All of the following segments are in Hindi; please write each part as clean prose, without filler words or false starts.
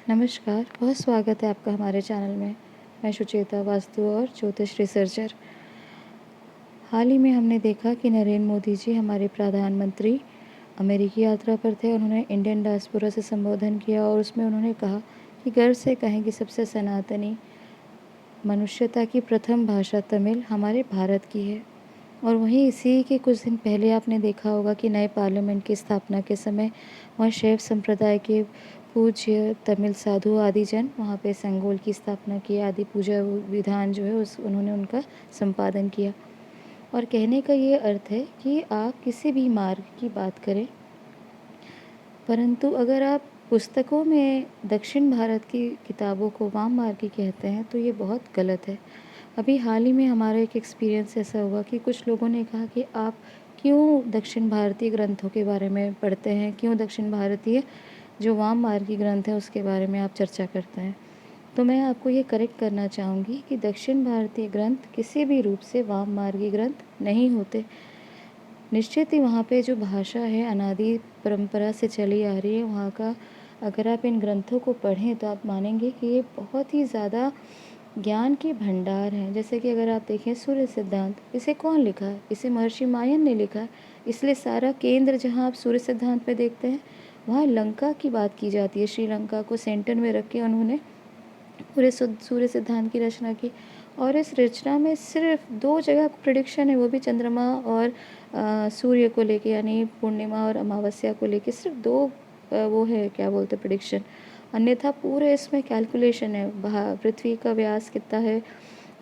नमस्कार, बहुत स्वागत है आपका हमारे चैनल में। मैं सुचेता, वास्तु और ज्योतिष रिसर्चर। हाल ही में हमने देखा कि नरेंद्र मोदी जी हमारे प्रधानमंत्री अमेरिकी यात्रा पर थे। उन्होंने इंडियन डायस्पोरा से संबोधन किया और उसमें उन्होंने कहा कि गर्व से कहें कि सबसे सनातनी मनुष्यता की प्रथम भाषा तमिल हमारे भारत की है। और वहीं इसी के कुछ दिन पहले आपने देखा होगा कि नए पार्लियामेंट की स्थापना के समय वहाँ शैव संप्रदाय के पूज्य तमिल साधु आदि जन वहाँ पे संगोल की स्थापना की, आदि पूजा विधान जो है उस उन्होंने उनका संपादन किया। और कहने का ये अर्थ है कि आप किसी भी मार्ग की बात करें, परंतु अगर आप पुस्तकों में दक्षिण भारत की किताबों को वाम मार्गी कहते हैं तो ये बहुत गलत है। अभी हाल ही में हमारा एक एक्सपीरियंस ऐसा हुआ कि कुछ लोगों ने कहा कि आप क्यों दक्षिण भारतीय ग्रंथों के बारे में पढ़ते हैं, क्यों दक्षिण भारतीय जो वाम मार्गी ग्रंथ हैं उसके बारे में आप चर्चा करते हैं। तो मैं आपको ये करेक्ट करना चाहूँगी कि दक्षिण भारतीय ग्रंथ किसी भी रूप से वाम मार्गी ग्रंथ नहीं होते। निश्चित ही वहाँ पे जो भाषा है अनादि परंपरा से चली आ रही है, वहाँ का अगर आप इन ग्रंथों को पढ़ें तो आप मानेंगे कि ये बहुत ही ज़्यादा ज्ञान के भंडार हैं। जैसे कि अगर आप देखें सूर्य सिद्धांत, इसे कौन लिखा है? इसे महर्षि मायन ने लिखा है। इसलिए सारा केंद्र जहाँ आप सूर्य सिद्धांत पे देखते हैं, वहाँ लंका की बात की जाती है। श्रीलंका को सेंटर में रख के उन्होंने पूरे सूर्य सिद्धांत की रचना की। और इस रचना में सिर्फ 2 जगह प्रेडिक्शन है, वो भी चंद्रमा और सूर्य को लेके, यानी पूर्णिमा और अमावस्या को लेके सिर्फ 2 वो है क्या बोलते प्रेडिक्शन। अन्यथा पूरे इसमें कैलकुलेशन है। पृथ्वी का व्यास कितना है,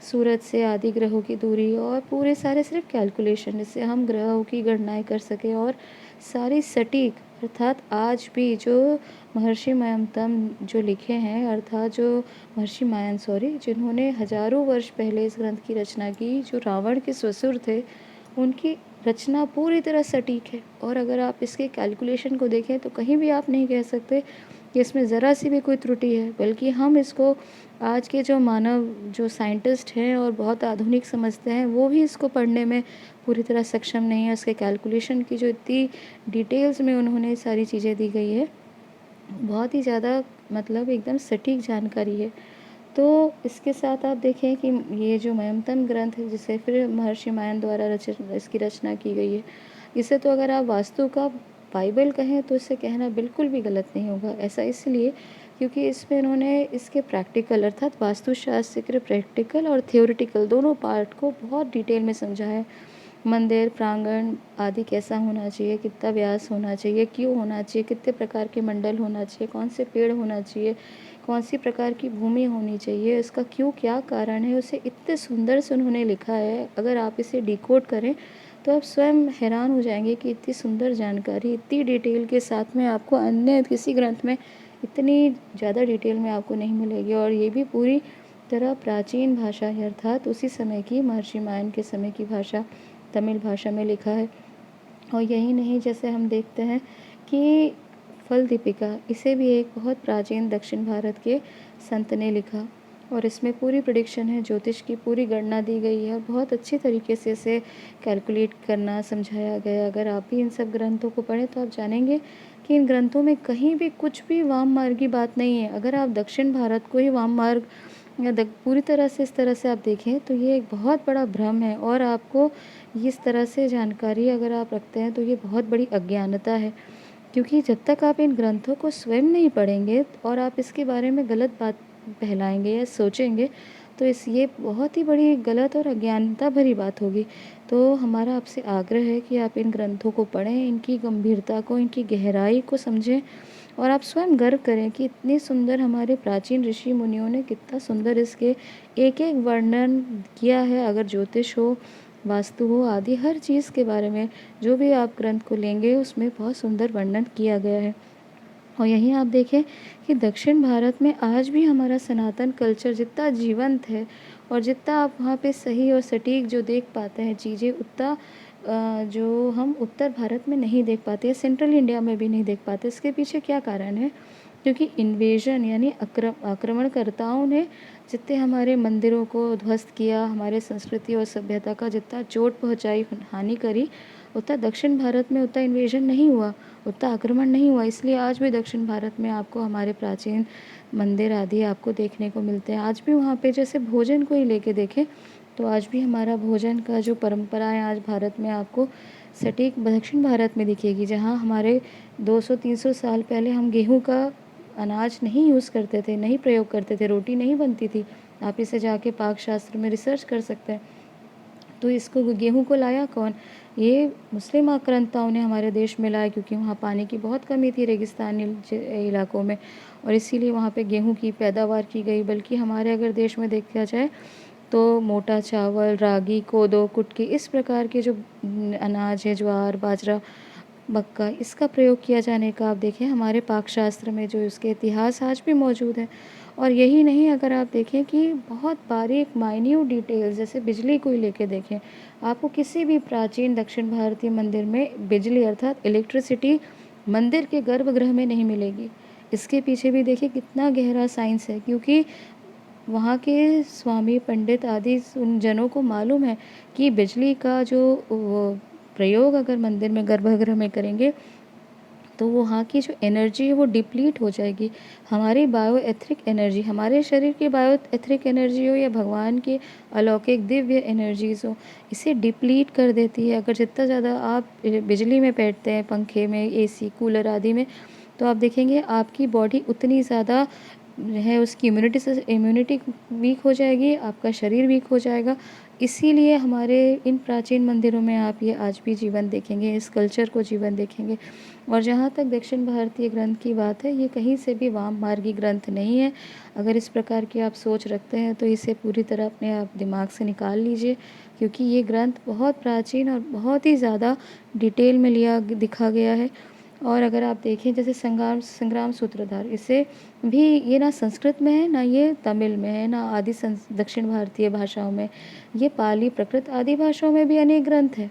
सूरज से आदि ग्रहों की दूरी, और पूरे सारे सिर्फ कैलकुलेशन, जिससे हम ग्रहों की गणनाएं कर सकें और सारी सटीक। अर्थात आज भी जो महर्षि मयमतम जो लिखे हैं, अर्थात जो महर्षि मायन जिन्होंने हजारों वर्ष पहले इस ग्रंथ की रचना की, जो रावण के ससुर थे, उनकी रचना पूरी तरह सटीक है। और अगर आप इसके कैलकुलेशन को देखें तो कहीं भी आप नहीं कह सकते कि इसमें ज़रा सी भी कोई त्रुटि है, बल्कि हम इसको आज के जो मानव जो साइंटिस्ट हैं और बहुत आधुनिक समझते हैं, वो भी इसको पढ़ने में पूरी तरह सक्षम नहीं है। उसके कैलकुलेशन की जो इतनी डिटेल्स में उन्होंने सारी चीज़ें दी गई है, बहुत ही ज़्यादा मतलब एकदम सटीक जानकारी है। तो इसके साथ आप देखें कि ये जो मयमतम ग्रंथ है, जिसे फिर महर्षि मायन द्वारा इसकी रचना की गई है, इसे तो अगर आप वास्तु का बाइबल कहें तो इसे कहना बिल्कुल भी गलत नहीं होगा। ऐसा इसलिए क्योंकि इसमें इन्होंने इसके प्रैक्टिकल अर्थात वास्तुशास्त्र के प्रैक्टिकल और थियोरिटिकल दोनों पार्ट को बहुत डिटेल में समझा है। मंदिर प्रांगण आदि कैसा होना चाहिए, कितना व्यास होना चाहिए, क्यों होना चाहिए, कितने प्रकार के मंडल होना चाहिए, कौन से पेड़ होना चाहिए, कौन सी प्रकार की भूमि होनी चाहिए, इसका क्यों क्या कारण है, उसे इतने सुंदर से उन्होंने लिखा है। अगर आप इसे डिकोड करें तो आप स्वयं हैरान हो जाएंगे कि इतनी सुंदर जानकारी इतनी डिटेल के साथ में आपको अन्य किसी ग्रंथ में इतनी ज़्यादा डिटेल में आपको नहीं मिलेगी। और ये भी पूरी तरह प्राचीन भाषा है, अर्थात उसी समय की महर्षि मायन के समय की भाषा तमिल भाषा में लिखा है। और यही नहीं, जैसे हम देखते हैं कि फल दीपिका, इसे भी एक बहुत प्राचीन दक्षिण भारत के संत ने लिखा, और इसमें पूरी प्रेडिक्शन है, ज्योतिष की पूरी गणना दी गई है और बहुत अच्छी तरीके से इसे कैलकुलेट करना समझाया गया। अगर आप भी इन सब ग्रंथों को पढ़ें तो आप जानेंगे कि इन ग्रंथों में कहीं भी कुछ भी वाम मार्ग की बात नहीं है। अगर आप दक्षिण भारत को ही वाम मार्ग या पूरी तरह से इस तरह से आप देखें तो ये एक बहुत बड़ा भ्रम है, और आपको इस तरह से जानकारी अगर आप रखते हैं तो ये बहुत बड़ी अज्ञानता है। क्योंकि जब तक आप इन ग्रंथों को स्वयं नहीं पढ़ेंगे और आप इसके बारे में गलत बात फैलाएंगे या सोचेंगे, तो ये बहुत ही बड़ी गलत और अज्ञानता भरी बात होगी। तो हमारा आपसे आग्रह है कि आप इन ग्रंथों को पढ़ें, इनकी गंभीरता को, इनकी गहराई को समझें, और आप स्वयं गर्व करें कि इतनी सुंदर हमारे प्राचीन ऋषि मुनियों ने कितना सुंदर इसके एक एक वर्णन किया है। अगर ज्योतिष हो, वास्तु हो, आदि हर चीज़ के बारे में जो भी आप ग्रंथ को लेंगे उसमें बहुत सुंदर वर्णन किया गया है। और यहीं आप देखें कि दक्षिण भारत में आज भी हमारा सनातन कल्चर जितना जीवंत है, और जितना आप वहाँ पे सही और सटीक जो देख पाते हैं चीज़ें, उतना जो हम उत्तर भारत में नहीं देख पाते या सेंट्रल इंडिया में भी नहीं देख पाते। इसके पीछे क्या कारण है? क्योंकि इन्वेजन यानी आक्रमणकर्ताओं ने जितने हमारे मंदिरों को ध्वस्त किया, हमारे संस्कृति और सभ्यता का जितना चोट पहुँचाई, हानि करी, उतना दक्षिण भारत में उतना इन्वेजन नहीं हुआ, उतना आक्रमण नहीं हुआ, इसलिए आज भी दक्षिण भारत में आपको हमारे प्राचीन मंदिर आदि आपको देखने को मिलते हैं। आज भी वहाँ पे जैसे भोजन को ही लेके देखें तो आज भी हमारा भोजन का जो परंपरा है आज भारत में आपको सटीक दक्षिण भारत में दिखेगी, जहाँ हमारे 200-300 साल पहले हम गेहूँ का अनाज नहीं यूज़ करते थे, नहीं प्रयोग करते थे, रोटी नहीं बनती थी। आप इसे जाके पाक शास्त्र में रिसर्च कर सकते हैं। तो इसको गेहूँ को लाया कौन? ये मुस्लिम आक्रांताओं ने हमारे देश में लाया, क्योंकि वहाँ पानी की बहुत कमी थी रेगिस्तानी इलाकों में, और इसीलिए वहाँ पे गेहूँ की पैदावार की गई। बल्कि हमारे अगर देश में देखा जाए तो मोटा चावल, रागी, कोदो, कुटकी इस प्रकार के जो अनाज है, ज्वार, बाजरा, मक्का, इसका प्रयोग किया जाने का आप देखें हमारे पाक शास्त्र में जो इसके इतिहास आज भी मौजूद है। और यही नहीं, अगर आप देखें कि बहुत बारीक माइन्यूट डिटेल्स जैसे बिजली को ही लेके देखें, आपको किसी भी प्राचीन दक्षिण भारतीय मंदिर में बिजली अर्थात इलेक्ट्रिसिटी मंदिर के गर्भगृह में नहीं मिलेगी। इसके पीछे भी देखिए कितना गहरा साइंस है, क्योंकि वहाँ के स्वामी पंडित आदि उन जनों को मालूम है कि बिजली का जो वो प्रयोग अगर मंदिर में गर्भगृह में करेंगे तो वहाँ की जो एनर्जी है वो डिप्लीट हो जाएगी। हमारी बायो एथिक एनर्जी, हमारे शरीर की बायो एथिक एनर्जी हो या भगवान की अलौकिक दिव्य एनर्जीज़ हो, इसे डिप्लीट कर देती है। अगर जितना ज़्यादा आप बिजली में बैठते हैं, पंखे में, एसी, कूलर आदि में, तो आप देखेंगे आपकी बॉडी उतनी ज़्यादा है उसकी इम्यूनिटी वीक हो जाएगी, आपका शरीर वीक हो जाएगा। इसीलिए हमारे इन प्राचीन मंदिरों में आप ये आज भी जीवन देखेंगे, इस कल्चर को जीवन देखेंगे। और जहाँ तक दक्षिण भारतीय ग्रंथ की बात है, ये कहीं से भी वाम मार्गी ग्रंथ नहीं है। अगर इस प्रकार की आप सोच रखते हैं तो इसे पूरी तरह अपने आप दिमाग से निकाल लीजिए, क्योंकि ये ग्रंथ बहुत प्राचीन और बहुत ही ज़्यादा डिटेल में दिखा गया है। और अगर आप देखें जैसे संग्राम संग्राम सूत्रधार, इसे भी ये ना संस्कृत में है, ना ये तमिल में है, ना आदि दक्षिण भारतीय भाषाओं में, ये पाली, प्राकृत आदि भाषाओं में भी अनेक ग्रंथ है।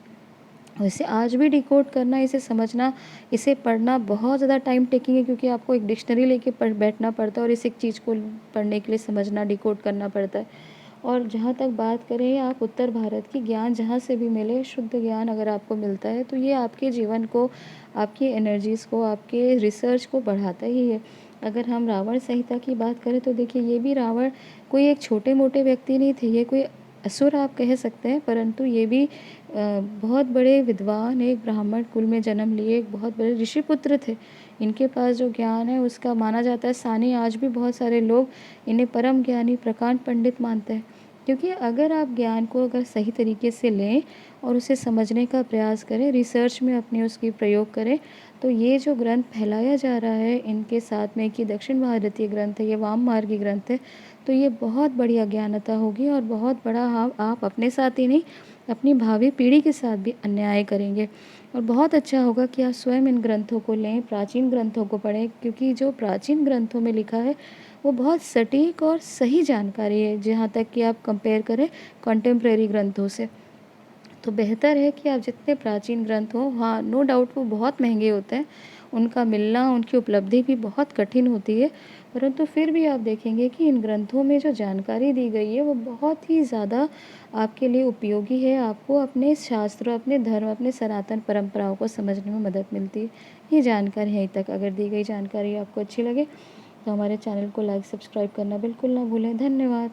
वैसे आज भी डिकोड करना, इसे समझना, इसे पढ़ना बहुत ज़्यादा टाइम टेकिंग है, क्योंकि आपको एक डिक्शनरी लेके बैठना पड़ता है और इस एक चीज़ को पढ़ने के लिए समझना, डिकोड करना पड़ता है। और जहाँ तक बात करें आप उत्तर भारत की, ज्ञान जहाँ से भी मिले, शुद्ध ज्ञान अगर आपको मिलता है तो ये आपके जीवन को, आपकी एनर्जीज़ को, आपके रिसर्च को बढ़ाता ही है। अगर हम रावण संहिता की बात करें तो देखिए ये भी रावण कोई एक छोटे मोटे व्यक्ति नहीं थे, ये कोई असुर आप कह सकते हैं, परंतु ये भी बहुत बड़े विद्वान, एक ब्राह्मण कुल में जन्म लिए एक बहुत बड़े ऋषि पुत्र थे। इनके पास जो ज्ञान है उसका माना जाता है सानी, आज भी बहुत सारे लोग इन्हें परम ज्ञानी, प्रकांड पंडित मानते हैं। क्योंकि अगर आप ज्ञान को अगर सही तरीके से लें और उसे समझने का प्रयास करें, रिसर्च में अपने उसकी प्रयोग करें, तो ये जो ग्रंथ फैलाया जा रहा है इनके साथ में कि दक्षिण भारतीय ग्रंथ है, ये वाम मार्गी ग्रंथ है, तो ये बहुत बड़ी अज्ञानता होगी और बहुत बड़ा आप अपने साथ ही नहीं, अपनी भावी पीढ़ी के साथ भी अन्याय करेंगे। और बहुत अच्छा होगा कि आप स्वयं इन ग्रंथों को लें, प्राचीन ग्रंथों को पढ़ें, क्योंकि जो प्राचीन ग्रंथों में लिखा है वो बहुत सटीक और सही जानकारी है, जहाँ तक कि आप कंपेयर करें कंटेम्प्रेरी ग्रंथों से। तो बेहतर है कि आप जितने प्राचीन ग्रंथ हों, हाँ नो डाउट वो बहुत महंगे होते हैं, उनका मिलना, उनकी उपलब्धि भी बहुत कठिन होती है, परंतु फिर भी आप देखेंगे कि इन ग्रंथों में जो जानकारी दी गई है वो बहुत ही ज़्यादा आपके लिए उपयोगी है। आपको अपने शास्त्र, अपने धर्म, अपने सनातन परंपराओं को समझने में मदद मिलती है। ये जानकारी यहीं तक। अगर दी गई जानकारी आपको अच्छी लगे तो हमारे चैनल को लाइक, सब्सक्राइब करना बिल्कुल ना भूलें। धन्यवाद।